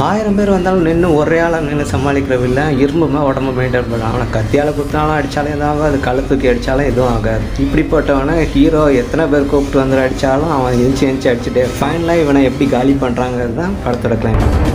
1000 பேர் வந்தாலும் நின்று ஒரே ஆளாக நின்று சமாளிக்கிறவில்லை. இரும்புமா உடம்பு மெயின்டைன் பண்ணலாம். அவனை கத்தியால் குத்தினாலும் அடித்தாலும் எதுவும் ஆகாது, கள்ள தூக்கி அடித்தாலும் எதுவும் ஆகாது. இப்படிப்பட்டவனை ஹீரோ எத்தனை பேர் கூப்பிட்டு வந்து அடித்தாலும் அவன் எஞ்சி அடிச்சுட்டே. ஃபைனலாக இவனை எப்படி காலி பண்ணுறாங்கிறது தான் படத்தோட கிளைமாக்ஸ்.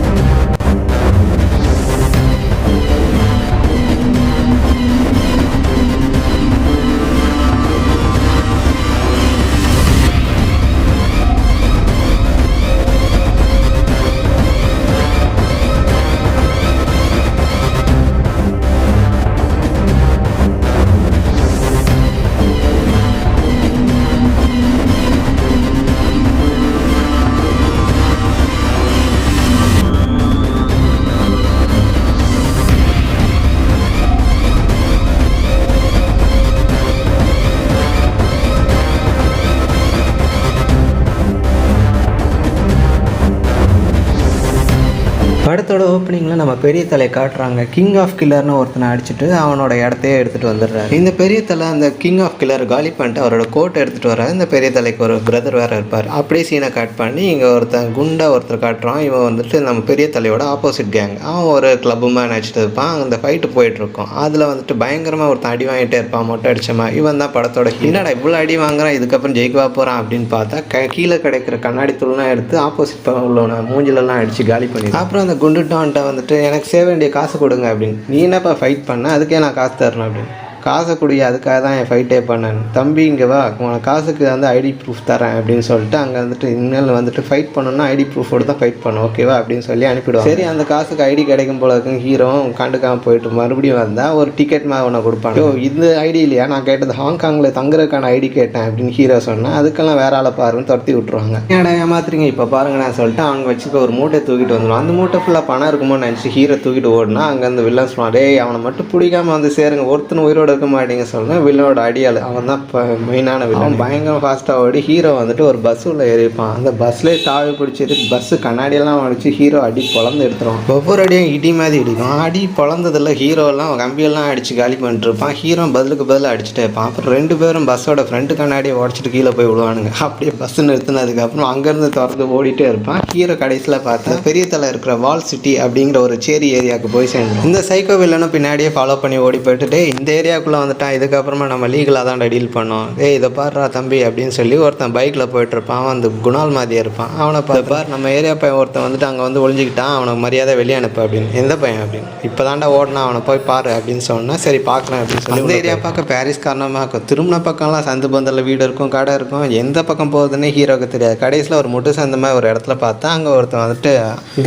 படத்தோட ஓப்பனிங்கில் நம்ம பெரிய தலை காட்டுறாங்க. கிங் ஆஃப் கில்லர்னு ஒருத்தனை அடிச்சுட்டு அவனோட இடத்தையே எடுத்துகிட்டு வந்துடுறாரு. இந்த பெரிய தலை அந்த கிங் ஆஃப் கில்லர் காலி பண்ணிட்டு அவரோட கோட்டை எடுத்துகிட்டு வர இந்த பெரிய தலைக்கு ஒரு பிரதர் வேறு இருப்பார். அப்படியே சீனை கட் பண்ணி இங்கே ஒருத்தர் காட்டுறான். இவன் வந்துட்டு நம்ம பெரிய தலையோட ஆப்போசிட் கேங். அவன் ஒரு கிளப்பு மேன் அடிச்சுட்டு இருப்பான். அந்த ஃபைட்டு போயிட்டுருக்கோம். அதில் வந்துட்டு பயங்கரமாக ஒருத்தன் அடி வாங்கிட்டே இருப்பான். மொட்டை அடிச்சமா இவன் தான் படத்தோட என்னடா இவ்வளோ அடி வாங்குறான், இதுக்கப்புறம் ஜெயிக்கவா போகிறான் அப்படின்னு பார்த்தா கீழே கிடைக்கிற கண்ணாடி தூள்லாம் எடுத்து ஆப்போசிட் உள்ளவன மூஞ்சிலெல்லாம் அடித்து காலி பண்ணி அப்புறம் அந்த குண்டுட்டான்ட்ட வந்துட்டு எனக்கு சேர வேண்டிய காசு கொடுங்க அப்படின்னு. நீ என்னப்பா ஃபைட் பண்ண, அதுக்கே நான் காசு தரணும் அப்படின்னு. காசை குடிய, அதுக்காக தான் என் ஃபைட்டே பண்ணேன். தம்பி இங்கே வா, உனக்கு காசுக்கு வந்து ஐடி ப்ரூஃப் தரேன் அப்படின்னு சொல்லிட்டு அங்கே வந்துட்டு இன்னும் வந்துட்டு ஃபைட் பண்ணணும்னா ஐடி ப்ரூஃபோடு தான் ஃபைட் பண்ணணும், ஓகேவா அப்படின்னு சொல்லி அனுப்பிடுவோம். சரி, அந்த காசுக்கு ஐடி கிடைக்கும் போல இருக்குன்னு ஹீரோ கண்டுக்காமல் போயிட்டு மறுபடியும் வந்தால் ஒரு டிக்கெட் மாதிரி ஒன்று கொடுப்பாங்க. இந்த ஐடி இல்லையா, நான் கேட்டது ஹாங்காங்கில் தங்குறதுக்கான ஐடி கேட்டேன் அப்படின்னு ஹீரோ சொன்னேன். அதுக்கெல்லாம் வேற ஆளை பாருன்னு துரத்தி விட்ருவாங்க. ஏடா ஏமாத்துறீங்க இப்போ பாருங்க நான் சொல்லிட்டு அவங்க வச்சுக்க ஒரு மூட்டை தூக்கிட்டு வந்துடும். அந்த மூட்டை ஃபுல்லாக பணம் இருக்குமோன்னு நினச்சி ஹீரோ தூக்கிட்டு ஓடினா அங்கேருந்து வில்லன் சொன்னான், டேய் அவனை மட்டும் பிடிக்காமல் வந்து சேருங்க, ஒருத்தனை உயிரோடு இருக்க மாட்டீங்க சொல்கிறேன். வில்லனோட அடியாள் அவன் தான் இப்போ மெயினான வில்லன். பயங்கரம் ஃபாஸ்ட்டாக ஓடி ஹீரோ வந்துட்டு ஒரு பஸ் உள்ள ஏறிப்பான். அந்த பஸ்லேயே தாவி பிடிச்சிட்டு பஸ்ஸு கண்ணாடியெல்லாம் அடிச்சு ஹீரோ அடி பொழந்து எடுத்துருவான். ஒவ்வொரு அடியும் இடி மாதிரி இடிக்கும். அடி பொழந்ததில் ஹீரோலாம் கம்பியெல்லாம் அடித்து காலி பண்ணிட்டுருப்பான். ஹீரோ பதில் அடிச்சுட்டே இருப்பான். அப்புறம் 2 பேரும் பஸ்ஸோட ஃப்ரண்ட் கண்ணாடியை உடச்சிட்டு கீழே போய் விடுவானுங்க. அப்படியே பஸ் நிறுத்தினதுக்கப்புறம் அங்கேருந்து திறந்து ஓடிட்டே இருப்பான். ஹீரோ கடைசியில் பார்த்தா பெரிய தலை இருக்கிற வால் சிட்டி அப்படிங்கிற ஒரு சேரி ஏரியாவுக்கு போய் சேர்ந்தோம். இந்த சைக்கோ வில்லனும் பின்னாடியே ஃபாலோ பண்ணி ஓடி போயிட்டு இந்த ஏரியாவுக்குள்ளே வந்துட்டான், இதுக்கப்புறமா நம்ம லீகலாக தான் டீல் பண்ணோம். இதை பாடுறா தம்பி அப்படின்னு சொல்லி ஒருத்தன் பைக்கில் போயிட்டுருப்பான். அவன் அந்த குணால் மாதிரியே இருப்பான். அவனை பார் நம்ம ஏரியா பையன் ஒருத்தன் வந்துட்டு அங்கே வந்து ஒழிஞ்சிக்கிட்டான், அவனுக்கு மரியாதை வெளியே அனுப்பு அப்படின்னு. எந்த பையன் அப்படின்னு. இப்போ தாண்டா ஓடனா, அவனை போய் பாரு அப்படின்னு சொன்னால் சரி பார்க்குறேன் அப்படின்னு சொல்லி இந்த ஏரியா பார்க்க பாரிஸ் காரணமாக இருக்கும். திரும்பின பக்கம்லாம் சந்து பந்தலில் வீடு இருக்கும், கடை இருக்கும். எந்த பக்கம் போகுதுன்னு ஹீரோக்கு தெரியாது. கடைசியில் ஒரு முட்டு சந்த மாதிரி ஒரு இடத்துல பார்த்தா அங்கே ஒருத்தன் வந்துட்டு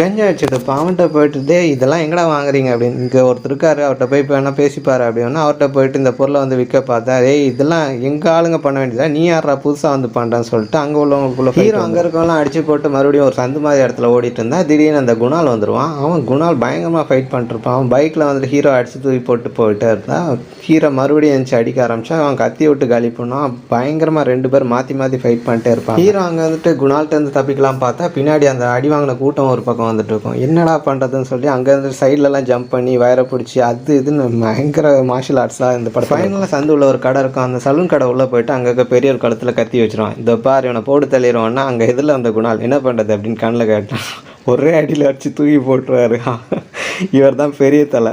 கஞ்சா வச்சுட்டு அவன்கிட்ட போயிட்டு இதெல்லாம் எங்கடா வாங்குறீங்க அப்படின்னு. இங்கே ஒருத்தர் இருக்காரு, அவர்கிட்ட போய் வேணா பேசிப்பாரு அப்படின்னா அவர்கிட்ட போயிட்டு இந்த பொருளை வந்து விற்க பார்த்தா இதெல்லாம் எங்கள் ஆளுங்க பண்ண வேண்டியதா, நீ யாரா புதுசாக வந்து பண்ணுறேன்னு சொல்லிட்டு அங்கே உள்ளவங்களுக்குள்ள ஹீரோ அங்கே இருக்கவங்களாம் அடிச்சு போட்டு மறுபடியும் ஒரு சந்து மாதிரி இடத்துல ஓடிட்டு இருந்தா திடீர்னு அந்த குணால் வந்துடுவான். அவன் குணால் பயங்கரமாக ஃபைட் பண்ணிட்டுருப்பான். அவன் பைக்கில் வந்துட்டு ஹீரோ அடிச்சு தூக்கி போயிட்டே இருந்தான். ஹீரோ மறுபடியும் எழுந்துச்சு அடிக்க ஆரம்பிச்சா அவன் கத்தி விட்டு காலி பண்ணுவான். பயங்கரமாக 2 பேர் மாற்றி ஃபைட் பண்ணிட்டே இருப்பான். ஹீரோ அங்கே வந்துட்டு குணால்கிட்ட இருந்து தப்பிக்கலாம் பார்த்தா பின்னாடி அந்த அடி வாங்கின கூட்டம் ஒரு பக்கம் வந்துட்டு இருக்கும். என்னடா பண்ணுறதுன்னு சொல்லி அங்கேருந்து சைட்லலாம் ஜம்ப் பண்ணி வயரை பிடிச்சி அது இதுன்னு பயங்கர மார்ஷியல் ஆர்ட்ஸாக இந்த படம். ஃபைனலாக சந்து உள்ள ஒரு கடை இருக்கும். அந்த சலூன் கடை உள்ளே போயிட்டு அங்கே பெரிய ஒரு கழுத்தில் கத்தி வச்சிருவான். இந்த பார் இவனை போட்டு தள்ளிடுவான்னா அங்கே இதில் அந்த குணால் என்ன பண்ணுறது அப்படின்னு கண்ணில் கேட்டான். ஒரே அடியில் அடித்து தூக்கி போட்டுருவாரு. இவர் தான் பெரிய தலை.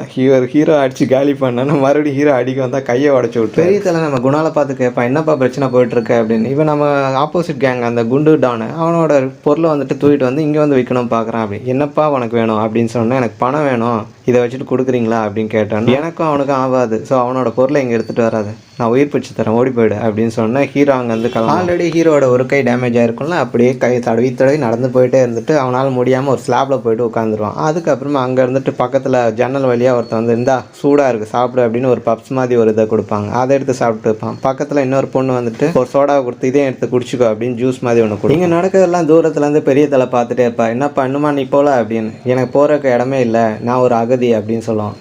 ஹீரோ அடித்து காலி பண்ணான்னா மறுபடியும் ஹீரோ அடிக்க வந்தால் கையை உடச்சி விட்டு பெரிய தலை நம்ம குணாலை பார்த்து கேட்பான், என்னப்பா பிரச்சனை போயிட்டுருக்கு அப்படின்னு. இவன் நம்ம ஆப்போசிட் கேங் அந்த குண்டு டானு அவனோட பொருளை வந்துட்டு தூக்கிட்டு வந்து இங்கே வந்து விற்கணும் பார்க்குறான். அப்படி என்னப்பா உனக்கு வேணும் அப்படின்னு சொன்னால் எனக்கு பணம் வேணும், இதை வச்சுட்டு கொடுக்குறீங்களா அப்படின்னு கேட்டான். எனக்கும் அவனுக்கும் ஆகாது, ஸோ அவனோட பொருளை இங்கே எடுத்துகிட்டு வராது, நான் உயிர் பிடிச்சி தரேன், ஓடி போயிடு அப்படின்னு சொன்னேன். ஹீரோ அங்கே வந்து ஆல்ரெடி ஹீரோட ஒரு கை டேமேஜ் ஆகிருக்கும்ல, அப்படியே கை தடவி நடந்து போயிட்டே இருந்துட்டு அவனால் முடியாமல் ஒரு ஸ்லாப்பில் போயிட்டு உட்காந்துருவான். அதுக்கப்புறமா அங்கே இருந்துட்டு பக்கத்தில் ஜன்னல் வழியாக ஒருத்தன் வந்து இந்தா சூடாக இருக்குது சாப்பிடு அப்படின்னு ஒரு பப்ஸ் மாதிரி ஒரு இதை கொடுப்பாங்க. அதை எடுத்து சாப்பிட்டு இருப்பான். பக்கத்தில் இன்னொரு பொண்ணு வந்துட்டு ஒரு சோடாவை கொடுத்து இதே எடுத்து குடிச்சிக்கோ அப்படின்னு ஜூஸ் மாதிரி ஒன்று கொடுக்கும். இங்கே நடக்கிறதெல்லாம் தூரத்துலேருந்து பெரிய தலை பார்த்துட்டே இருப்பா. என்னப்பா இன்னுமா நீ போகல அப்படின்னு. எனக்கு போகிறக்கு இடமே இல்லை, நான் ஒரு அகதி அப்படின்னு சொல்லுவான்.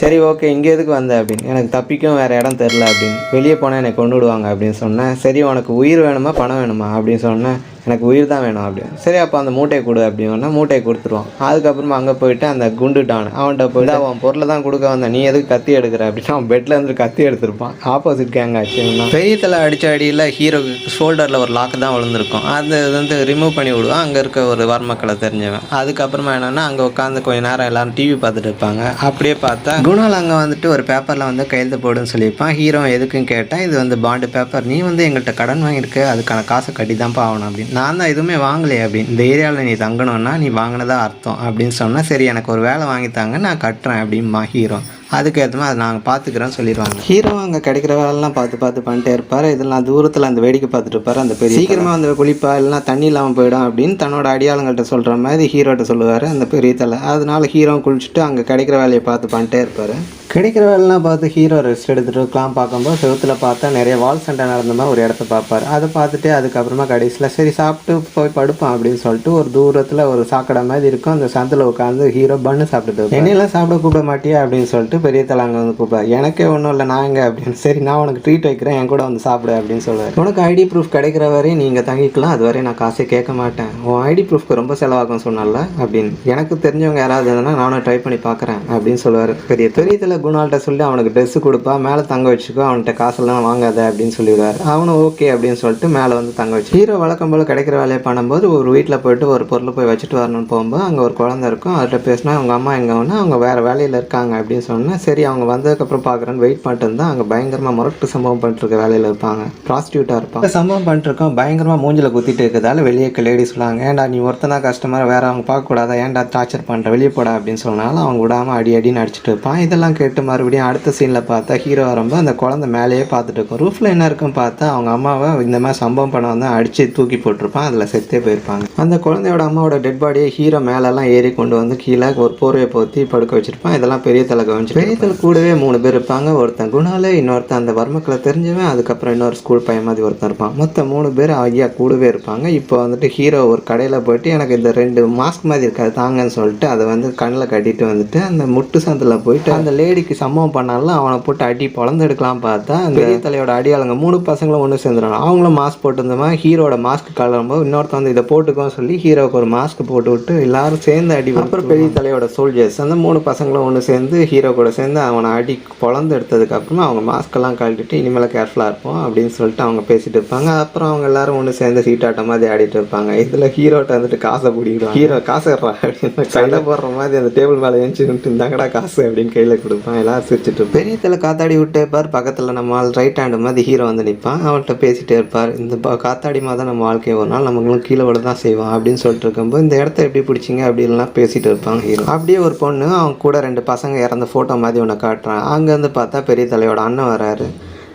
சரி ஓகே இங்கே எதுக்கு வந்த அப்படின்னு. எனக்கு தப்பிக்கும் வேறு இடம் தெரில அப்படின்னு. வெளியே போனால் என்னை கொண்டு விடுவாங்க அப்படின்னு சொன்னேன். சரி உனக்கு உயிர் வேணுமா பணம் வேணுமா அப்படின்னு சொன்னேன். எனக்கு உயிர் தான் வேணும் அப்படின்னு. சரி அப்போ அந்த மூட்டையை கொடு அப்படின்னா மூட்டையை கொடுத்துருவான். அதுக்கப்புறமா அங்கே போயிட்டு அந்த குண்டு டான் அவன்கிட்ட போயிட்டு அவன் பொருளை தான் கொடுக்க வந்தேன், நீ எதுக்கு கத்தி எடுக்கிற அப்படின்னா அவன் பெட்டில் இருந்து கத்தி எடுத்திருப்பான். ஆப்போசிட் கேங் ஆச்சுன்னா பெரிய தலை அடித்த அடியில் ஹீரோக்கு ஷோல்டரில் ஒரு லாக்கு தான் விழுந்திருக்கும். அது வந்து ரிமூவ் பண்ணி விடுவான் அங்கே இருக்க ஒரு வர்மக்களை தெரிஞ்சவன். அதுக்கப்புறமா என்னென்னா அங்கே உட்காந்து கொஞ்சம் நேரம் எல்லாரும் டிவி பார்த்துட்டு இருப்பாங்க. அப்படியே பார்த்தா குணால் அங்கே வந்துட்டு ஒரு பேப்பரில் வந்து கையெழுத்து போடுன்னு சொல்லியிருப்பான். ஹீரோ எதுக்குன்னு கேட்டால் இது வந்து பாண்டு பேப்பர், நீ வந்து எங்கள்கிட்ட கடன் வாங்கியிருக்க, அதுக்கான காசை கட்டி தான்ப்பா ஆகணும் அப்படின்னு. நான் தான் எதுவுமே வாங்கலையே அப்படின்னு. இந்த ஏரியாவில் நீ தங்கணும்னா நீ வாங்கினதா அர்த்தம் அப்படின்னு சொன்னால் சரி எனக்கு ஒரு வேலை வாங்கித்தாங்க நான் கட்டுறேன் அப்படின்மா ஹீரோ. அதுக்கு ஏற்ற மாதிரி அதை நாங்கள் பார்த்துக்கிறோன்னு சொல்லிடுவாங்க. ஹீரோ அங்கே கிடைக்கிற வேலைலாம் பார்த்து பண்ணிட்டே இருப்பார். இதெல்லாம் தூரத்தில் அந்த வேடிக்கை பார்த்துட்டு இருப்பார். அந்த பெரிய சீக்கிரமாக வந்து குளிப்பா இல்லைனா தண்ணி இல்லாமல் போயிடும் அப்படின்னு தன்னோட அடியாளங்கள்ட்ட சொல்கிற மாதிரி ஹீரோட்ட சொல்லுவார் அந்த பெரிய தலை. அதனால ஹீரோ குளிச்சுட்டு அங்கே கிடைக்கிற வேலையை பண்ணிட்டே இருப்பார். கிடைக்கிற வேலைலாம் பார்த்து ஹீரோ ரெஸ்ட் எடுத்துகிட்டு இருக்கலாம். பார்க்கும்போது செவத்தில் பார்த்தா நிறைய வால் சண்டை நடந்த மாதிரி ஒரு இடத்த பார்ப்பார். அதை பார்த்துட்டு அதுக்கப்புறமா கடைசியில் சரி சாப்பிட்டு போய் படுப்பான் அப்படின்னு சொல்லிட்டு ஒரு தூரத்தில் ஒரு சாக்கடை மாதிரி இருக்கும். அந்த சந்தில் உட்காந்து ஹீரோ பண்ணு சாப்பிட்டுட்டு என்னையெல்லாம் சாப்பிட கூப்பிட மாட்டியா அப்படின்னு சொல்லிட்டு பெரிய தலை அங்கே வந்து கூப்பிடுவார். எனக்கே ஒன்றும் இல்லை நான் எங்கே அப்படின்னு. சரி நான் உனக்கு ட்ரீட் வைக்கிறேன், என் கூட வந்து சாப்பிடு அப்படின்னு சொல்லுவார். உனக்கு ஐடி ப்ரூஃப் கிடைக்கிற வரையும் நீங்கள் தங்கிக்கலாம், அது வரையும் நான் காசே கேட்க மாட்டேன். உன் ஐடி ப்ரூஃப்க்கு ரொம்ப செலவாகும் சொன்னால அப்படின்னு. எனக்கு தெரிஞ்சவங்க யாராவது இருந்தா நானும் ட்ரை பண்ணி பார்க்குறேன் அப்படின்னு சொல்லுவார். பெரிய தலை குணால்கிட்ட சொல்லி அவனுக்கு ட்ரெஸ்ஸு கொடுப்பா, மேலே தங்க வச்சுக்கோ, அவன்கிட்ட காசெல்லாம் வாங்காத அப்படின்னு சொல்லிடுவார். அவனும் ஓகே அப்படின்னு சொல்லிட்டு மேலே வந்து தங்க வச்சு ஹீரோ வழக்கம் போல் கிடைக்கிற வேலையை பண்ணும்போது ஒரு வீட்டில் போயிட்டு ஒரு பொருளை போய் வச்சுட்டு வரணும்னு போகும்போது அங்கே ஒரு குழந்தை இருக்கும். அவர்கிட்ட பேசினா அவங்க அம்மா எங்கே ஒன்று அவங்க வேறு வேலையில் இருக்காங்க அப்படின்னு சொன்னால் சரி அவங்க வந்ததுக்கப்புறம் பார்க்குறேன்னு வெயிட் பண்ணிட்டு இருந்தால் அங்கே பயங்கரமாக முரட்டு சம்பவம் பண்ணிட்டுருக்க வேலையில் இருப்பாங்க, ப்ராஸ்டியூட்டாக இருப்பாங்க. சம்பவம் பண்ணிட்டுருக்கோம் பயங்கரமாக மூஞ்சில் குத்திட்டு இருக்கிறதால வெளியே லேடிஸ் சொல்லுவாங்க, ஏன்டா நீ ஒருத்தனா கஸ்டமர் வேறு அவங்க பார்க்கக்கூடாதா, ஏன்டா டார்ச்சர் பண்ணுற வெளியே போடா அப்படின்னு சொன்னாலும் அவங்க விடாமல் அடின்னு அடிச்சுட்டு இருப்பான். இதெல்லாம் கேட்டு மறுபடியும் அடுத்த சீனில் பார்த்தா ஹீரோ வரும்போது அந்த குழந்தை மேலேயே பார்த்துட்டு இருக்கும். ரூஃபில் என்ன இருக்குன்னு பார்த்தா அவங்க அம்மாவை இந்த மாதிரி சம்பவம் பண்ண வந்து அடித்து தூக்கி போட்டிருப்பான், அதில் செத்தே போயிருப்பாங்க. அந்த குழந்தையோட அம்மாவோட டெட் பாடியை ஹீரோ மேலெல்லாம் ஏறி கொண்டு வந்து கீழே ஒரு போர்வையை போற்றி படுக்க வச்சிருப்பான். இதெல்லாம் பெரிய தலை கவனிச்சு. பெரிய தலை கூடவே 3 பேர் இருப்பாங்க. ஒருத்தன் குணால், இன்னொருத்தன் அந்த வர்மக்களை தெரிஞ்சவன், அதுக்கப்புறம் இன்னொரு ஸ்கூல் பையன் மாதிரி ஒருத்தன் இருப்பான். மொத்தம் 3 பேர் ஐயா கூடவே இருப்பாங்க. இப்போ வந்துட்டு ஹீரோ ஒரு கடையில் போயிட்டு எனக்கு இந்த 2 மாஸ்க் மாதிரி இருக்காது தாங்கன்னு சொல்லிட்டு அதை வந்து கண்ணில் கட்டிட்டு வந்துட்டு அந்த முட்டு சந்தில் போயிட்டு அந்த லேடிக்கு சம்பவம் பண்ணாலும் அவனை போட்டு அடி பொழந்து எடுக்கலாம் பார்த்தா அந்த பெரிய தலையோட அடியாளுங்க 3 பசங்களும் ஒன்று சேர்ந்துடுறாங்க. அவங்களும் மாஸ்க் போட்டுருந்தோமா ஹீரோட மாஸ்க் கலரும்போது இன்னொருத்த வந்து இதை போட்டுக்கோன்னு சொல்லி ஹீரோவுக்கு ஒரு மாஸ்க் போட்டு விட்டு எல்லாரும் சேர்ந்து அடி. அப்புறம் பெரிய தலையோட சோல்ஜர்ஸ் அந்த 3 பசங்களும் ஒன்று சேர்ந்து ஹீரோ கூட சேர்ந்து அவனை அடி பொழந்து எடுத்ததுக்கப்புறமா அவங்க மாஸ்க்கெல்லாம் கழட்டிட்டு இனிமேல் கேர்ஃபுல்லாக இருப்போம் அப்படின்னு சொல்லிட்டு அவங்க பேசிட்டு இருப்பாங்க. அப்புறம் அவங்க எல்லாரும் ஒன்று சேர்ந்து சீட்டாட்டம் மாதிரி ஆடிட்டு இருப்பாங்க. இதில் ஹீரோட்ட வந்துட்டு காசை பிடிக்கிடும். ஹீரோ காசு அப்படின்னு சண்டை போடுற மாதிரி அந்த டேபிள் மேலே எழுந்துட்டு இருந்தாங்கடா காசு அப்படின்னு கையில் கொடுப்பான். எல்லாரும் சிரிச்சுட்டு பெரிய தலை காத்தாடி விட்டே இருப்பார். பக்கத்தில் நம்ம ரைட் ஹேண்டு மாதிரி ஹீரோ வந்து நிற்பான். அவன்கிட்ட பேசிகிட்டே இருப்பார். இந்த காத்தாடி மாதிரி தான் நம்ம வாழ்க்கையை ஒரு நாள் நமக்கு கீழே விட தான் செய்வோம் அப்படின்னு சொல்லிட்டு இருக்கும்போது இந்த இடத்த எப்படி பிடிச்சிங்க அப்படின்லாம் பேசிகிட்டு இருப்பாங்க ஹீரோ. அப்படியே ஒரு பொண்ணு அவங்க கூட 2 பசங்க இறந்த ஃபோட்டோ மாதிரி ஒன்று காட்டுறான். அங்கேருந்து பார்த்தா பெரிய தலையோட அண்ணன் வராரு.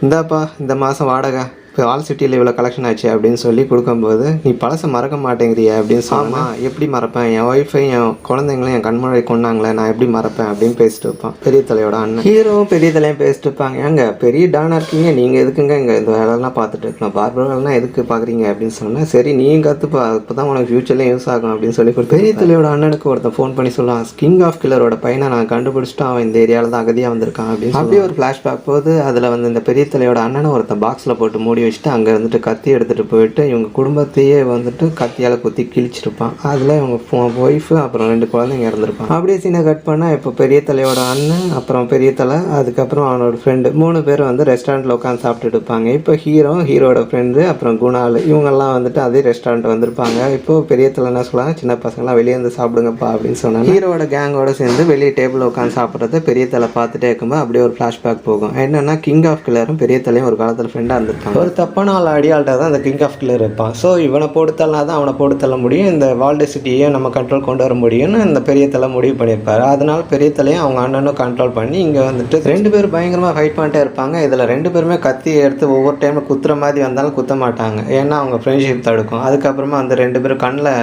இந்தாப்பா இந்த மாதம் வாடகை இப்போ ஆல் சிட்டியில் இவ்வளோ கலெக்ஷன் ஆச்சு அப்படின்னு சொல்லி கொடுக்கும்போது நீ பழசை மறக்க மாட்டேங்கிறிய அப்படின்னு சொன்னால் எப்படி மறப்பேன், என் ஒய்ஃபை என் குழந்தைங்களும் என் கண்முறை கொண்டாங்களே நான் எப்படி மறப்பேன் அப்படின்னு பேசிட்டு இருப்பான் பெரிய தலையோட அண்ணன். ஹீரோவும் பெரிய தலையும் பேசிட்டு இருப்பாங்க. ஏங்க பெரிய டானாக இருக்கீங்க, நீங்கள் எதுக்குங்க இங்கே இந்த வேலைலாம் பார்த்துட்டு இருக்கலாம், பார்பர் வேலைலாம் எதுக்கு பார்க்குறீங்க அப்படின்னு சொன்னால் சரி நீயும் கற்றுப்பா அப்போ தான் உனக்கு ஃபியூச்சர்லேயும் யூஸ் ஆகும் அப்படின்னு சொல்லி பெரிய தலையோட அண்ணனுக்கு ஒருத்தன் ஃபோன் பண்ணி சொல்லுவான், கிங் ஆஃப் கில்லரோட பையனை நான் கண்டுபிடிச்சிட்டு அவன் இந்த ஏரியாவில் தான் அகதியாக வந்திருக்கான் அப்படின்னு. அப்படியே ஒரு ஃப்ளாஷ்பேக் போது அதில் வந்து இந்த பெரிய தலையோட அண்ணனை ஒருத்தன் பாக்ஸில் போட்டு மூடி வச்சுட்டு அங்கே வந்துட்டு கத்தி எடுத்துகிட்டு போயிட்டு இவங்க குடும்பத்தையே வந்துட்டு கத்தியால் குத்தி கிழிச்சிருப்பான். அதில் இவங்க ஒய்ஃபு அப்புறம் 2 குழந்தைங்க இறந்துருப்பான். அப்படியே சீனை கட் பண்ணால் இப்போ பெரிய தலையோட அண்ணன் அப்புறம் பெரிய தலை அதுக்கப்புறம் அவனோட ஃப்ரெண்டு 3 பேர் வந்து ரெஸ்டாரண்ட்டில் உட்காந்து சாப்பிட்டுட்டு இருப்பாங்க. இப்போ ஹீரோட ஃப்ரெண்டு அப்புறம் குணால் இவங்கெல்லாம் வந்துட்டு அதே ரெஸ்டாரண்ட் வந்திருப்பாங்க. இப்போ பெரிய தலை என்ன சொல்லுவாங்க, சின்ன பசங்களாம் வெளியே வந்து சாப்பிடுங்கப்பா அப்படின்னு சொன்னாங்க. ஹீரோட கேங்கோட சேர்ந்து வெளியே டேபிள் உட்காந்து சாப்பிட்றத பெரிய தலை பார்த்துட்டே இருக்கும்போது அப்படியே ஒரு ஃப்ளாஷ்பேக் போகும். என்னன்னா கிங் ஆஃப் கில்லரும் பெரிய தலையும் ஒரு காலத்தில் ஃப்ரெண்டாக இருந்திருப்பாங்க. ஒரு தப்பான அடியாள்கிட்ட தான் அந்த கிங் ஆஃப் கில்லர் இருப்பான். ஸோ இவனை போட்டுத்தள்ளனா தான் அவனை போட்டுத்தள்ள முடியும், இந்த வால்டு சிட்டியை நம்ம கண்ட்ரோல் கொண்டு வர முடியும்னு இந்த பெரிய தலை முடிவு பண்ணியிருப்பார். அதனால பெரிய தலையும் அவங்க அண்ணனும் கண்ட்ரோல் பண்ணி இங்கே வந்துட்டு 2 பேர் பயங்கரமாக ஃபைட் பண்ணிட்டே இருப்பாங்க. இதில் 2 பேருமே கத்தி எடுத்து ஒவ்வொரு டைமில் குத்துற மாதிரி வந்தாலும் குத்த மாட்டாங்க, ஏன்னா அவங்க ஃப்ரெண்ட்ஷிப் தடுக்கும். அதுக்கப்புறமா அந்த 2 பேரும் கண்ணில்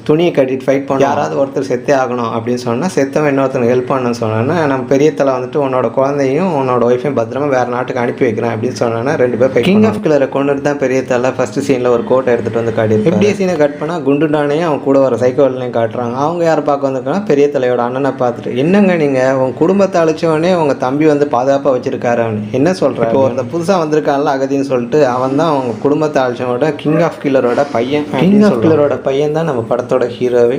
துணியை கட்டிட்டு ஃபைட் பண்ண யாராவது ஒருத்தர் செத்தே ஆகணும் அப்படின்னு சொன்னால் செத்தவன் இன்னொருத்தருக்கு ஹெல்ப் பண்ணணும்னு சொன்னோன்னா நம்ம பெரிய தலை வந்துட்டு உன்னோட குழந்தையும் உன்னோட ஒய்ஃபையும் பத்திரமா வேறு நாட்டுக்கு அனுப்பி வைக்கிறேன் அப்படின்னு சொன்னோன்னா 2 பேர் கிங் ஆஃப் கில்லரை கொண்டுட்டு தான் பெரிய தலை ஃபஸ்ட்டு சீனில் ஒரு கோட்டை எடுத்துகிட்டு வந்து காட்டியிருப்பாங்க. இப்படியே சீனை கட் பண்ணால் குண்டு டானையும் அவன் கூட வர சைக்கோவிலையும் காட்டுறாங்க. அவங்க யாரை பார்க்க வந்திருக்காங்கன்னா பெரிய தலையோட அண்ணனை பார்த்துட்டு, என்னங்க நீங்கள் உங்கள் குடும்பத்தை அழிச்சவனே உங்கள் தம்பி வந்து பாதுகாப்பாக வச்சிருக்காரு அவனு என்ன சொல்கிறேன். இப்போ அந்த புதுசாக வந்திருக்கான்ல அகதின்னு சொல்லிட்டு அவன் தான் அவங்க குடும்பத்தை அழிச்சவனோட கிங் ஆஃப் கில்லரோட பையன். கிங் ஆஃப் கில்லரோட பையன் தான் நம்ம படத்தோட ஹீரோவே.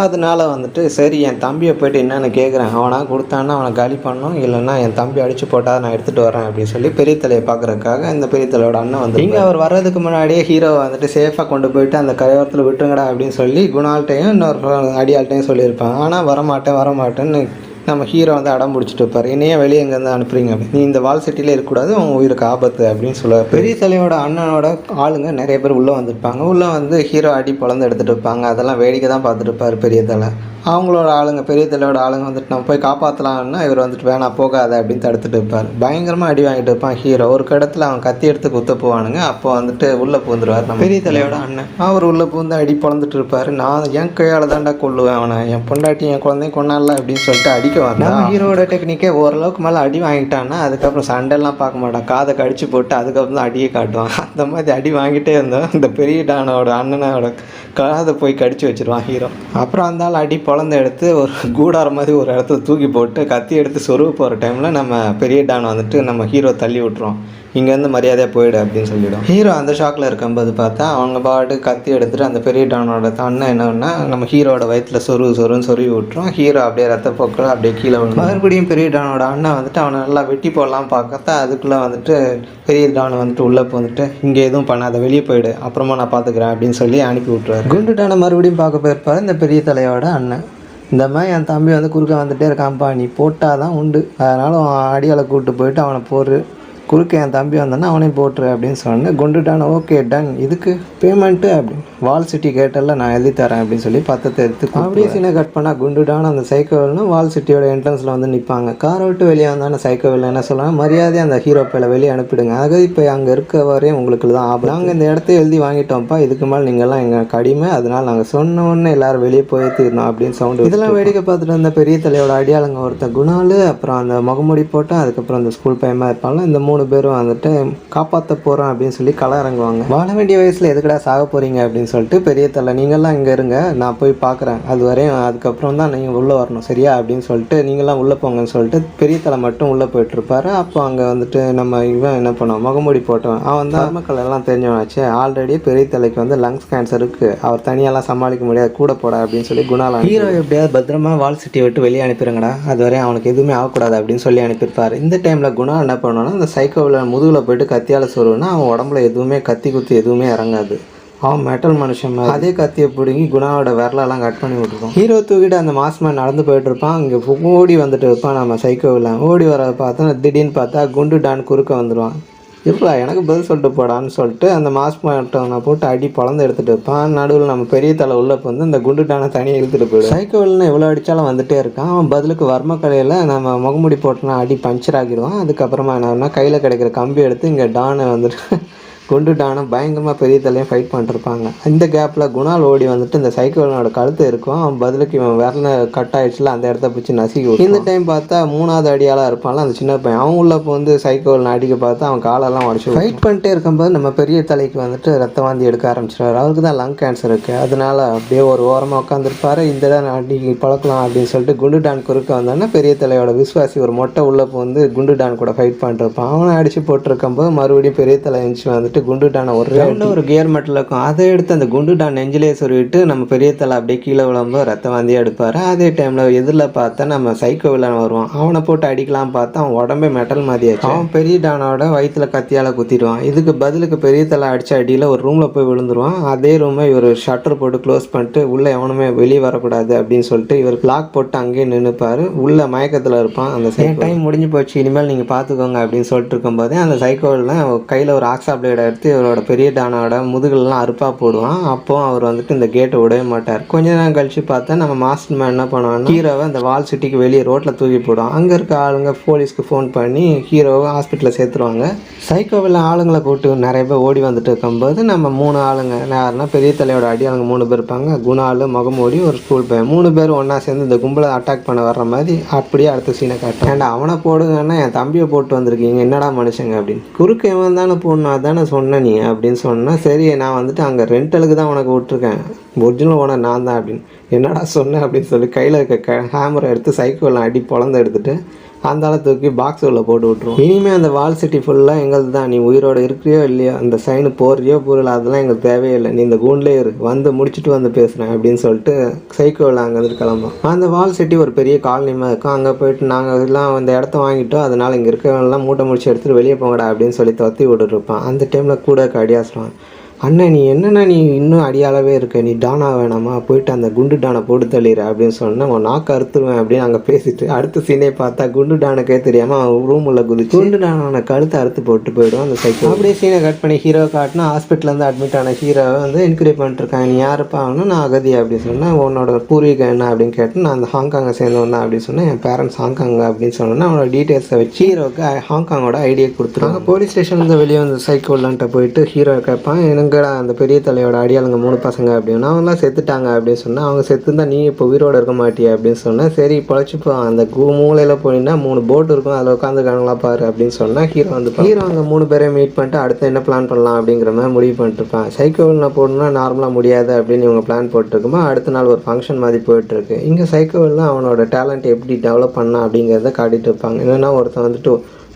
அதனால வந்துட்டு சரி என் தம்பியை போய்ட்டு என்னென்னு கேட்குறேன், அவனா கொடுத்தான்னா அவனை காலி பண்ணணும், இல்லைன்னா என் தம்பி அடித்து போட்டால் நான் எடுத்துகிட்டு வரேன் அப்படின்னு சொல்லி பெரிய தலையை பார்க்குறதுக்காக இந்த பெரிய தலையோட அண்ணன் வந்து இங்கே அவர் வர்றதுக்கு முன்னாடியே ஹீரோவை வந்துட்டு சேஃபாக கொண்டு போயிட்டு அந்த கரையோரத்தில் விட்டுருங்கடா அப்படின்னு சொல்லி குணால்கிட்டையும் இன்னொரு அடியாள்கிட்டையும் சொல்லியிருப்பான். ஆனால் வரமாட்டேன்னு நம்ம ஹீரோ வந்து அடம் பிடிச்சிட்டு இருப்பார். என்னையே வெளியே எங்கேருந்து அனுப்புறீங்க, நீ இந்த வால் சிட்டியில் இருக்கக்கூடாது, உன் உயிருக்கு ஆபத்து அப்படின்னு சொல்லுவார். பெரிய தலையோட அண்ணனோட ஆளுங்க நிறைய பேர் உள்ளே வந்திருப்பாங்க. உள்ளே வந்து ஹீரோ அடி பொழந்து எடுத்துகிட்டு இருப்பாங்க. அதெல்லாம் வேடிக்கை தான் பார்த்துட்டு இருப்பார் பெரிய தலை. அவங்களோட ஆளுங்க பெரிய தலையோட ஆளுங்க வந்துட்டு நம்ம போய் காப்பாற்றலாம்னா இவர் வந்துட்டு வேணாம் போகாத அப்படின்னு தடுத்துட்டு இருப்பார். பயங்கரமாக அடி வாங்கிட்டு இருப்பான் ஹீரோ. ஒரு இடத்துல அவன் கத்தி எடுத்து குத்த போவானுங்க. அப்போ வந்துட்டு உள்ளே பூந்துருவார் நம்ம பெரிய தலையோட அண்ணன். அவர் உள்ளே பூந்து அடி பொழந்துட்டு இருப்பார். நான் என் கையால் தாண்டா கொள்ளுவேன் அவனை, என் பொண்டாட்டி என் குழந்தையும் கொண்டாடல அப்படின்னு சொல்லிட்டு அடிக்க வந்தான். ஹீரோட டெக்னிக்கே ஓரளவுக்கு மேலே அடி வாங்கிட்டான்னா அதுக்கப்புறம் சண்டைலாம் பார்க்க மாட்டான், காதை கடிச்சு போட்டு அதுக்கப்புறம் தான் அடியே காட்டுவான். அந்த மாதிரி அடி வாங்கிட்டே இருந்தோம். இந்த பெரிய டானோட அண்ணனோட காதை போய் கடிச்சு வச்சிருவான் ஹீரோ. அப்புறம் அந்த ஆள் அடி பொழந்து எடுத்து ஒரு கூடாரம் மாதிரி ஒரு இடத்துல தூக்கி போட்டு கத்தி எடுத்து சொருவு போகிற டைமில் நம்ம பெரிய டான் வந்துட்டு நம்ம ஹீரோ தள்ளி விட்டுருவோம். இங்கேருந்து மரியாதையாக போயிடு அப்படின்னு சொல்லிவிடும். ஹீரோ அந்த ஷாக்கில் இருக்கும்போது பார்த்தா அவங்க பாட்டு கத்தி எடுத்துகிட்டு அந்த பெரிய டானோட அண்ணன் என்னன்னா நம்ம ஹீரோட வயிற்றில் சொருன்னு சொருவி விட்டுரும். ஹீரோ அப்படியே ரத்த போக்கில் அப்படியே கீழே விடும். மறுபடியும் பெரிய டானோட அண்ணன் வந்துட்டு அவனை நல்லா வெட்டி போடலாம் பார்க்கத்தா அதுக்குள்ளே வந்துட்டு பெரிய டானை வந்துட்டு உள்ளே வந்துட்டு இங்கே எதுவும் பண்ணாத, வெளியே போயிடு, அப்புறமா நான் பார்த்துக்கிறேன் அப்படின்னு சொல்லி அனுப்பி விட்டுருவார். குண்டு டானை மறுபடியும் பார்க்க போயிருப்பார் இந்த பெரிய தலையோட அண்ணன். இந்த மாதிரி என் தம்பி வந்து குறுக்க வந்துட்டே இருக்கான்ப்பா, நீ போட்டால் தான் உண்டு, அதனால் அடியாளை கூப்பிட்டு போயிட்டு அவனை போரு, குறுக்க என் தம்பி வந்தானா அவனையும் போட்டுரு அப்படின்னு சொன்னேன். குண்டுட்டான ஓகே டன், இதுக்கு பேமெண்ட்டு அப்படின்னு வால் சிட்டி கேட்டல நான் எழுதி தரேன் அப்படின்னு சொல்லி பத்தத்தை எடுத்து அப்படியே சீனை கட் பண்ணால் குண்டுட்டான அந்த சைக்கோவில்னா வால் சிட்டியோட என்ட்ரன்ஸில் வந்து நிற்பாங்க. காரை விட்டு வெளியே வந்தான சைக்கோவில் என்ன சொல்லுவாங்க, மரியாதையை அந்த ஹீரோ பேல வெளியே அனுப்பிடுங்க, அதாவது இப்போ அங்கே இருக்க வரையும் உங்களுக்கு தான் ஆபத்து, நாங்கள் இந்த இடத்த எழுதி வாங்கிட்டோம்ப்பா, இதுக்கு மேலே நீங்கள்லாம் எங்கள் கடிமை, அதனால் நாங்கள் சொன்ன உடனே எல்லோரும் வெளியே போய் தீரணும் அப்படின்னு சவுண்டு. இதெல்லாம் வேடிக்கை பார்த்துட்டு அந்த பெரிய தலையோட அடியாளங்க ஒருத்தன் குணால், அப்புறம் அந்த முகமுடி போட்டால், அதுக்கப்புறம் அந்த ஸ்கூல் பையமாக இருப்பாங்க. இந்த 3 பேரும் வந்துட்டு காப்பாற்ற போகிறோம் அப்படின்னு சொல்லி களை இறங்குவாங்க. வாழ வேண்டிய வயசில் எதுக்கடா சாக போகிறீங்க அப்படின்னு சொல்லிட்டு பெரிய தலை நீங்கள்லாம் இங்கே இருங்க, நான் போய் பார்க்குறேன், அது வரையும் அதுக்கப்புறம் தான் நீங்கள் உள்ளே வரணும் சரியா அப்படின்னு சொல்லிட்டு நீங்களாம் உள்ளே போங்கன்னு சொல்லிட்டு பெரிய தலை மட்டும் உள்ளே போயிட்டுருப்பாரு. அப்போ அங்கே வந்துட்டு நம்ம இவன் என்ன பண்ணுவான், முகமூடி போட்டவன், அவன் தான் மக்கள் எல்லாம் தெரிஞ்சவனாச்சு. ஆல்ரெடி பெரிய தலைக்கு வந்து லங்ஸ் கேன்சர் இருக்குது, அவர் தனியாலாம் சமாளிக்க முடியாது, கூட போட அப்படின்னு சொல்லி குணாலாம் ஹீரோ எப்படியாவது பத்திரமா வால் சிட்டியை விட்டு வெளியே அனுப்பிடுங்கடா, அது வரையும் அவனுக்கு எதுவுமே ஆகக்கூடாது அப்படின்னு சொல்லி அனுப்பியிருப்பார். இந்த டைமில் குணா என்ன பண்ணுவான்னா அந்த சைக்கோவில் முதுகில் போயிட்டு கத்தியால் சொல்லுவேன்னா அவன் உடம்புல எதுவுமே கத்தி குத்தி எதுவுமே இறங்காது. அவன் மெட்டல் மனுஷன் அதே கத்தியை பிடுங்கி குணாவோட விரலெல்லாம் கட் பண்ணி விட்டுருப்பான். ஹீரோ தூக்கிட்டு அந்த மாஸ்மேன் நடந்து போயிட்டு இருப்பான். இங்கே ஓடி வந்துட்டு இருப்பான். நம்ம சைக்கோவில் ஓடி வர பார்த்தா திடீர்னு பார்த்தா குண்டு டான் குறுக்க வந்துடுவான். இருப்பா எனக்கு பதில் சொல்லிட்டு போடான்னு சொல்லிட்டு அந்த மாஸ்மேட்டவனை போட்டு அடி பொழந்து எடுத்துகிட்டு இருப்பான். நடுவில் நம்ம பெரிய தலை உள்ள வந்து இந்த குண்டு டானை தனியாக இழுத்துட்டு போயிடும். சைக்கோவில்னு எவ்வளோ அடித்தாலும் வந்துட்டே இருக்கான். அவன் பதிலுக்கு வர்ம கலையில் நம்ம முகமுடி போட்டுனா அடி பஞ்சர் ஆகிடுவான். அதுக்கப்புறமா என்ன கையில் கிடைக்கிற கம்பி எடுத்து இங்கே டானை வந்துட்டு குண்டு டானும் பயங்கரமாக பெரிய தலையும் ஃபைட் பண்ணிருப்பாங்க. இந்த கேப்பில் குணால் ஓடி வந்துட்டு இந்த சைக்கோவினோட கழுத்து இருக்கும். அவன் பதிலுக்கு இவன் விரல கட் ஆகிடுச்சுல அந்த இடத்த பிடிச்சி நசுக்கி. இந்த டைம் பார்த்தா 3வது அடியாளாக இருப்பான்ல அந்த சின்ன பையன், அவன் உள்ள வந்து சைக்கோவில் அடிக்க பார்த்தா அவன் காலெல்லாம் உடச்சி ஃபைட் பண்ணிட்டே இருக்கும்போது நம்ம பெரிய தலைக்கு வந்துட்டு ரத்த வாந்தி எடுக்க ஆரம்பிச்சிடுவார். அவருக்கு தான் லங் கேன்சர் இருக்குது, அதனால அப்படியே ஒரு ஓரமாக உட்காந்துருப்பாரு. இந்த இடம் அடி பழக்கலாம் அப்படின்னு சொல்லிட்டு குண்டு டான் குறுக்க வந்தோன்னா பெரிய தலையோட விசுவாசி ஒரு மொட்டை உள்ள வந்து குண்டு டான் கூட ஃபைட் பண்ணிருப்பான். அவனை அடித்து போட்டிருக்கும்போது மறுபடியும் பெரிய தலை எழுந்துச்சு வந்துட்டு குண்டு டானை ஒரு கியர் மெட்டில் இருக்கும், அதை எடுத்து அந்த குண்டு டான் நெஞ்சிலே சொல்லிட்டு நம்ம பெரிய தலை அப்படியே கீழே விழும்போது ரத்த வாந்தியாக எடுப்பார். அதே டைமில் எதிரில் பார்த்தா நம்ம சைக்கோ வில்லன் வருவான். அவனை போட்டு அடிக்கலாம் பார்த்தா அவன் உடம்பே மெட்டல் மாதிரியாச்சு. அவன் பெரிய டானோட வயிற்றுல கத்தியால் குத்திடுவான். இதுக்கு பதிலுக்கு பெரிய தலை அடித்த அடியில் ஒரு ரூமில் போய் விழுந்துருவான். அதே ரூமை இவர் ஷட்டர் போட்டு க்ளோஸ் பண்ணிட்டு உள்ளே எவனுமே வெளியே வரக்கூடாது அப்படின்னு சொல்லிட்டு இவர் லாக் போட்டு அங்கேயே நின்றுப்பார். உள்ள மயக்கத்தில் இருப்பான். அந்த டைம் முடிஞ்சு போச்சு, இனிமேல் நீங்கள் பார்த்துக்கோங்க அப்படின்னு சொல்லிட்டு இருக்கும்போதே அந்த சைக்கோவில் கையில் ஒரு ஆக்ஸா பிளேடை எடுத்து இவரோட பெரிய டானோட முதுகுலாம் அறுப்பாக போடுவான். அப்போ அவர் வந்துட்டு இந்த கேட்டை விடவே மாட்டார். கொஞ்ச நேரம் கழிச்சு பார்த்தா நம்ம மாஸ்டர் மேன் என்ன பண்ணுவான்னா ஹீரோவை அந்த வால் சிட்டிக்கு வெளியே ரோட்டில் தூக்கி போடுவான். அங்கே இருக்க ஆளுங்க போலீஸ்க்கு ஃபோன் பண்ணி ஹீரோவை ஹாஸ்பிட்டலில் சேர்த்துருவாங்க. சைக்கோவில் ஆளுங்களை கூப்பிட்டு நிறைய பேர் ஓடி வந்துட்டு இருக்கும்போது நம்ம 3 ஆளுங்க யாருன்னா பெரிய தலையோட அடியாளுங்க 3 பேர் இருப்பாங்க. குணால், முகமூடி, ஒரு ஸ்கூல் பையன் 3 பேர் ஒன்றா சேர்ந்து இந்த கும்பலை அட்டாக் பண்ண வர்ற மாதிரி அப்படியே அடுத்த சீனை காட்டும். ஏன்டா அவனை போடுங்கன்னா என் தம்பியை போட்டு வந்திருக்கீங்க என்னடா மனுஷங்க அப்படின்னு. குறுக்கு எவன் தானே போடணும் அதானே சொன்ன நீ அப்படின்னு சொன்னால் சரி நான் வந்துட்டு அங்கே ரெண்டலுக்கு தான் உனக்கு விட்டுருக்கேன், ஒரிஜினல் ஓனர் நான் தான் அப்படின்னு. என்னடா சொன்னேன் அப்படின்னு சொல்லி கையில் இருக்க ஹேமரை எடுத்து சைக்கிளில் அடி பொழந்து எடுத்துட்டு அந்த ஆளை தூக்கி பாக்ஸ் உள்ள போட்டு விட்ருவோம். இனிமேல் அந்த வால் சிட்டி ஃபுல்லாக எங்களுக்கு தான், நீ உயிரோடு இருக்கிறியோ இல்லையோ அந்த சைனு போடுறியோ போடல அதெல்லாம் எங்களுக்கு தேவையில்லை, நீ இந்த கூண்ட்லேயே இரு, வந்து முடிச்சுட்டு வந்து பேசுகிறேன் அப்படின்னு சொல்லிட்டு சைக்கோவில் அங்கே வந்துட்டு கிளம்போம். அந்த வால் சிட்டி ஒரு பெரிய காலனிமாக இருக்கும். அங்கே போயிட்டு நாங்கள் எல்லாம் அந்த இடத்த வாங்கிட்டோம், அதனால் இங்கே இருக்கிறவங்கலாம் மூட்டை முடிச்சு எடுத்துகிட்டு வெளியே போங்கடா அப்படின்னு சொல்லி தொத்தி விட்டுருப்பான். அந்த டைமில் கூட அடியாசுவான். அண்ணன் நீ என்னண்ணா நீ இன்னும் அடியாளவே இருக்க, நீ டானா வேணாமா, போயிட்டு அந்த குண்டு டானை போட்டு தள்ளிடு அப்படின்னு சொன்னால் உன் நாக்கு அறுத்துருவேன் அப்படின்னு அங்கே பேசிட்டு அடுத்த சீனே பார்த்தா குண்டு டானுக்கே தெரியாமல் அவன் ரூம் உள்ள குதிச்சு குண்டு டானோட கழுத்தை அறுத்து போட்டு போயிடும் அந்த சைக்கிள். அப்படியே சீனை கட் பண்ணி ஹீரோவை காட்டினா ஹாஸ்பிட்டலேருந்து அட்மிட் ஆன ஹீரோவை வந்து என்கொயரி பண்ணிட்டுருக்காங்க. நீ யாருப்பா ஆகணும், நான் அகதி அப்படின்னு சொன்னேன். உன்னோட பூர்வீகம் என்ன அப்படின்னு கேட்டு நான் அந்த ஹாங்காங்கை சேர்ந்தவன் தான் அப்படின்னு சொன்னேன். என் பேரண்ட்ஸ் ஹாங்காங்க அப்படின்னு சொன்னேன்னா அவனோட டீட்டெயில்ஸை வச்சு ஹீரோவுக்கு ஹாங்காங்கோட ஐடியா கொடுத்துருவாங்க. போலீஸ் ஸ்டேஷன்லேருந்து வெளியே வந்து சைக்கிள்லான்ட்ட போயிட்டு ஹீரோ கேட்பான், எங்கடா அந்த பெரிய தலையோட அடியாளுங்க 3 பசங்க அப்படின்னா அவங்களாம் செத்துட்டாங்க அப்படின்னு சொன்னால் அவங்க செத்துருந்தா நீ இப்போ உயிரோடு இருக்க மாட்டியா அப்படின்னு சொன்னால் சரி பொழைச்சிப்போ அந்த மூலையில் போனீங்கன்னா 3 போட் இருக்கும் அதில் உட்காந்துருக்காங்களா பாரு அப்படின்னு சொன்னால் ஹீரோ வந்து ஹீரோ அங்கே 3 பேரையும் மீட் பண்ணிட்டு அடுத்து என்ன பிளான் பண்ணலாம் அப்படிங்கிற மாதிரி முடிவு பண்ணிட்டுருப்பான். சைக்கோவில் நான் போடணும்னா நார்மலாக முடியாது அப்படின்னு இவங்க பிளான் போட்டுருக்குமா அடுத்த நாள் ஒரு ஃபங்க்ஷன் மாதிரி போயிட்டுருக்கு. இங்கே சைக்கோவில் அவனோட டேலண்ட் எப்படி டெவலப் பண்ணான் அப்படிங்கிறத காட்டிகிட்டு இருப்பாங்க. என்னென்னா ஒருத்தன் வந்துட்டு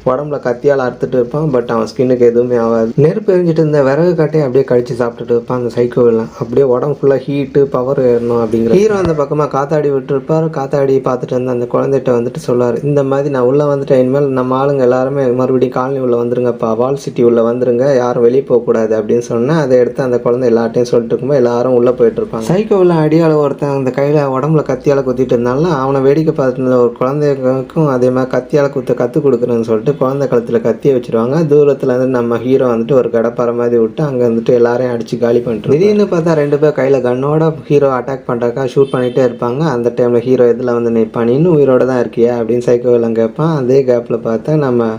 உடம்புல கத்தியால் அறுத்துட்டு இருப்பான், பட் அவன் ஸ்கின்னுக்கு எதுவுமே ஆகாது. நெருப்பு எரிஞ்சிட்டு இருந்த விறகு காட்டையை அப்படியே கடிச்சு சாப்பிட்டுட்டு இருப்பான் அந்த சைக்கோவில். அப்படியே உடம்பு ஃபுல்லாக ஹீட்டு பவர் ஏறணும் அப்படிங்கிற ஹீரோ அந்த பக்கமாக காத்தாடி விட்டுருப்பார். காத்தாடி பார்த்துட்டு இருந்த அந்த குழந்தைகிட்ட வந்துட்டு சொல்லார், இந்த மாதிரி நான் உள்ளே வந்துட்டேன், இனிமேல் நம்ம ஆளுங்க எல்லாருமே மறுபடியும் காலனி உள்ளே வந்துருங்கப்பா, வால் சிட்டி உள்ளே வந்துருங்க, யாரும் வெளியே போகக்கூடாது அப்படின்னு சொன்னால் அதை எடுத்து அந்த குழந்தை எல்லாட்டையும் சொல்லிட்டு இருக்கும்போது எல்லாரும் உள்ளே போயிட்டு இருப்பாங்க. சைக்கோவில் அடியால் ஒருத்தன் அந்த கையில் உடம்புல கத்தியால் குத்திட்டு இருந்தாலும் அவனை வேடிக்கை பார்த்துட்டு இருந்த ஒரு குழந்தைக்கும் அதே மாதிரி கத்தியால் கற்றுக் கொடுக்குறேன்னு சொல்லிட்டு குழந்தை கழுத்தில் கத்தியை வச்சுருவாங்க. தூரத்தில் வந்து நம்ம ஹீரோ வந்துட்டு ஒரு கடப்பாறை மாதிரி விட்டு அங்கே வந்துட்டு எல்லாரையும் அடித்து காலி பண்ணிட்டு திடீர்னு பார்த்தா 2 பேர் கையில் கன்னோட ஹீரோ அட்டாக் பண்ணுறக்கா ஷூட் பண்ணிகிட்டே இருப்பாங்க. அந்த டைமில் ஹீரோ இதில் வந்து நிற்பான், இன்னும் உயிரோட தான் இருக்கியா அப்படின்னு சைக்கோவில் கேட்பான். அதே கேப்பில் பார்த்தா நம்ம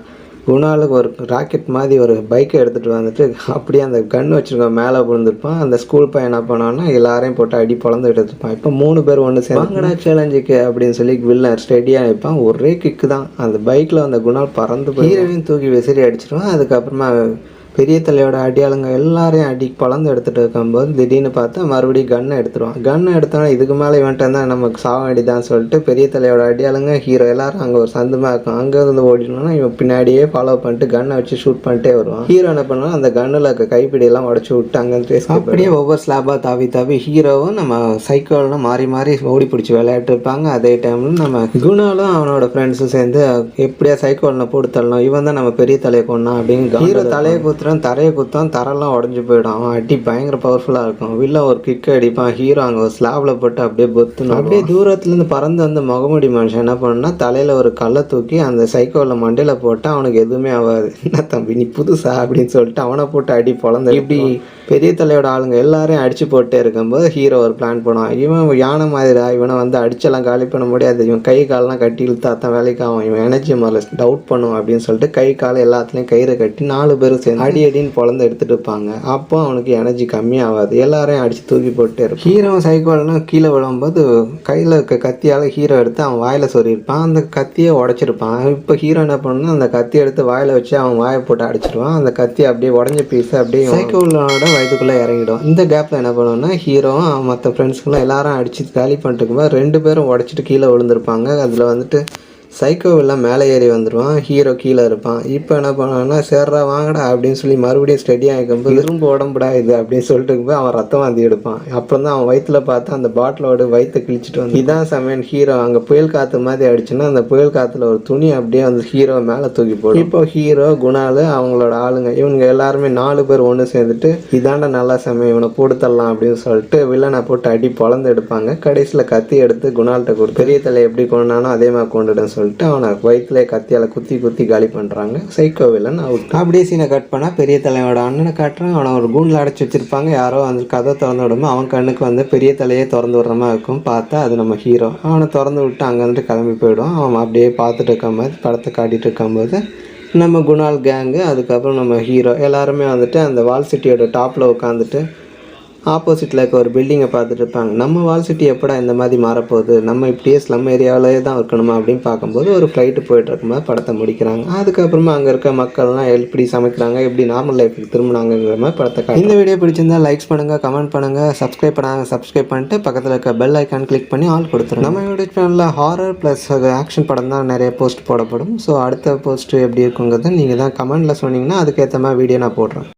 குணாலுக்கு ஒரு ராக்கெட் மாதிரி ஒரு பைக்கை எடுத்துகிட்டு வந்துட்டு அப்படியே அந்த கன் வச்சுருக்கோம் மேலே விழுந்துருப்பான். அந்த ஸ்கூல் பையன் என்ன பண்ணான்னா எல்லாரையும் போட்டு அடி பொழந்து எடுத்துருப்பான். இப்போ 3 பேர் ஒன்று சேர்ந்து சேலஞ்சுக்கு அப்படின்னு சொல்லி வில்லன் ஸ்டெடியாக நிற்பான். ஒரே கிக்கு தான் அந்த பைக்கில் அந்த குணால் பறந்து போய் ஹீரோவையும் தூக்கி விசிறி அடிச்சிருவான். அதுக்கப்புறமா பெரிய தலையோட அடியாளுங்க எல்லாரையும் அடி பழந்து எடுத்துகிட்டு இருக்கும்போது திடீர்னு பார்த்தா மறுபடியும் கன்னை எடுத்துருவான். கன்னை எடுத்தோன்னா இதுக்கு மேலே இவன்ட்டு தான் நமக்கு சாக வேண்டியதான்னு சொல்லிட்டு பெரிய தலையோட அடியாளுங்க ஹீரோ எல்லாரும் அங்கே ஒரு சந்தமாக இருக்கும். அங்கே இருந்து ஓடினோன்னா இவன் பின்னாடியே ஃபாலோ பண்ணிட்டு கன்னை வச்சு ஷூட் பண்ணிட்டே வருவான். ஹீரோ என்ன பண்ணுவான், அந்த கன்னில் இருக்க கைப்பிடியெல்லாம் உடச்சி விட்டு அங்கே அப்படியே ஒவ்வொரு ஸ்லாபாக தாவி ஹீரோவும் நம்ம சைக்கிள்லாம் மாறி மாறி ஓடி பிடிச்சி விளையாட்டு இருப்பாங்க. அதே டைமில் நம்ம குணாலும் அவனோட ஃப்ரெண்ட்ஸும் சேர்ந்து எப்படியா சைக்கிளில் போட்டு தள்ளணும், இவன் தான் நம்ம பெரிய தலையை கொண்டான் அப்படின்னு ஹீரோ தலையை தரையை குத்தான், தரெல்லாம் உடஞ்சி போயிடும். அவன் அடி பயங்கர பவர்ஃபுல்லாக இருக்கும். வில்ல ஒரு கிக் அடிப்பான். ஹீரோ அங்கே ஒரு ஸ்லாப்ல போட்டு அப்படியே பொத்துணும். அப்படியே தூரத்துலேருந்து பறந்து வந்து முகமுடி மனுஷன் என்ன பண்ணா தலையில் ஒரு கல்லை தூக்கி அந்த சைக்கோவில் மண்டையில் போட்டால் அவனுக்கு எதுவுமே ஆகாது. என்ன தம்பி நீ புதுசா அப்படின்னு சொல்லிட்டு அவனை போட்டு அடி பொழந்த. இப்படி பெரிய தலையோட ஆளுங்க எல்லாரையும் அடிச்சு போட்டே இருக்கும்போது ஹீரோ ஒரு பிளான் பண்ணுவான். இவன் யானை மாதிரிடா, இவனை வந்து அடிச்செல்லாம் காலி பண்ண முடியாது, இவன் கை காலெலாம் கட்டி இழுத்தாத்தான் வேலைக்கு ஆகும், இவன் எனர்ஜி முதல்ல டவுட் பண்ணுவான் அப்படின்னு சொல்லிட்டு கை காலை எல்லாத்துலேயும் கயிறை கட்டி 4 பேரும் சேர்ந்து அடின்னு பொழந்து எடுத்துட்டு இருப்பாங்க. அப்போ அவனுக்கு எனர்ஜி கம்மியாகாது, எல்லாரையும் அடிச்சு தூக்கி போட்டே இருக்கும். ஹீரோ சைக்கோல்னா கீழே விழும்போது கையில் இருக்க கத்தியால் ஹீரோ எடுத்து அவன் வாயில சொறியிருப்பான். அந்த கத்தியை உடைச்சிருப்பான். இப்போ ஹீரோ என்ன பண்ணணும், அந்த கத்தி எடுத்து வாயில வச்சு அவன் வாயை போட்டு அடிச்சிருவான். அந்த கத்தி அப்படியே உடஞ்ச பீஸ் அப்படியே சைக்கோலோட வயதுக்குள்ளே இறங்கிடும். இந்த கேப்பில் என்ன பண்ணுவோம்னா ஹீரோவும் மற்ற ஃப்ரெண்ட்ஸ்க்குலாம் எல்லாரும் அடிச்சு காலி பண்ணிட்டு இருக்கும்போது 2 பேரும் உடச்சிட்டு கீழே விழுந்திருப்பாங்க. அதில் வந்துட்டு சைக்கோவெல்லாம் மேலே ஏறி வந்துடுவான். ஹீரோ கீழே இருப்பான். இப்போ என்ன பண்ணுவான்னா சேர்றா வாங்கடா அப்படின்னு சொல்லி மறுபடியும் ஸ்டெடியாக இருக்கும்போது இரும்பு உடம்புடா இது அப்படின்னு சொல்லிட்டு போய் அவன் ரத்தம் வாந்தி எடுப்பான். அப்புறம் தான் அவன் வயிற்றுல பார்த்து அந்த பாட்டிலோட வயிற்றை கிழிச்சிட்டு வந்து இதான் சமயம் ஹீரோ அங்கே புயல் காற்று மாதிரி அடிச்சுன்னா அந்த புயல் காற்றுல ஒரு துணி அப்படியே வந்து ஹீரோ மேலே தூக்கி போடும். இப்போ ஹீரோ குணால் அவங்களோட ஆளுங்க இவங்க எல்லாருமே 4 பேர் ஒன்று சேர்ந்துட்டு இதாண்டா நல்லா சமயம் இவனை போட்டு தரலாம் அப்படின்னு சொல்லிட்டு வில்லனை போட்டு அடி பொழந்து எடுப்பாங்க. கடைசியில் கத்தி எடுத்து குணால்கிட்ட கொடு, பெரிய தலை எப்படி கொண்டானோ அதே மாதிரி கொண்டுடுன்னு சொல்லிட்டு சொல்லிட்டு அவனை வயிற்றுல கத்தியால் குத்தி குத்தி காலி பண்ணுறாங்க. Psycho villain out. அப்படியே சீனை கட் பண்ணால் பெரிய தலையோட அண்ணனை காட்டுறான். அவனை ஒரு கூண்டில் அடைச்சி வச்சிருப்பாங்க. யாரோ வந்து கதை திறந்து விடுமோ அவன் கண்ணுக்கு வந்து பெரிய தலையே திறந்து விடுற மாதிரி இருக்கும். பார்த்தா அது நம்ம ஹீரோ. அவனை திறந்து விட்டு அங்கே வந்துட்டு கிளம்பி போயிடும். அவன் அப்படியே பார்த்துட்டு இருக்கும்போது படத்தை காட்டிகிட்டு இருக்கும்போது நம்ம குணால் கேங்கு, அதுக்கப்புறம் நம்ம ஹீரோ எல்லாருமே வந்துட்டு அந்த வால் சிட்டியோட டாப்பில் உட்காந்துட்டு ஆப்போசிட்டில் இருக்க ஒரு பில்டிங்கை பார்த்துட்டு இருப்பாங்க. நம்ம வால் சிட்டி எப்படா இந்த மாதிரி மாறப்போகுது, நம்ம இப்படியே ஸ்லம் ஏரியாவிலே தான் இருக்கணுமா அப்படின்னு பார்க்கும்போது ஒரு ஃப்ளைட்டு போயிட்டு இருக்கும்போது படத்தை முடிக்கிறாங்க. அதுக்கப்புறமா அங்கே இருக்க மக்கள்லாம் எப்படி சமைக்கிறாங்க, எப்படி நார்மல் லைஃபுக்கு திரும்பினாங்கிற மாதிரி படத்தை. இந்த வீடியோ பிடிச்சிருந்தா லைக்ஸ் பண்ணுங்கள், கமெண்ட் பண்ணுங்கள், சப்ஸ்கிரைப் பண்ணிட்டு பக்கத்தில் இருக்க பெல் ஐக்கான் கிளிக் பண்ணி ஆல் கொடுத்துருங்க. நம்ம யூடியூப் சேனலில் ஹாரர் ப்ளஸ் ஆக்ஷன் படம் தான் நிறைய போஸ்ட் போடப்படும். ஸோ அடுத்த போஸ்ட்டு எப்படி இருக்குங்கிறத நீங்கள் தான் கமெண்ட்டில் சொன்னீங்கன்னா அதுக்கேற்ற மாதிரி வீடியோ நான் போடுறேன்.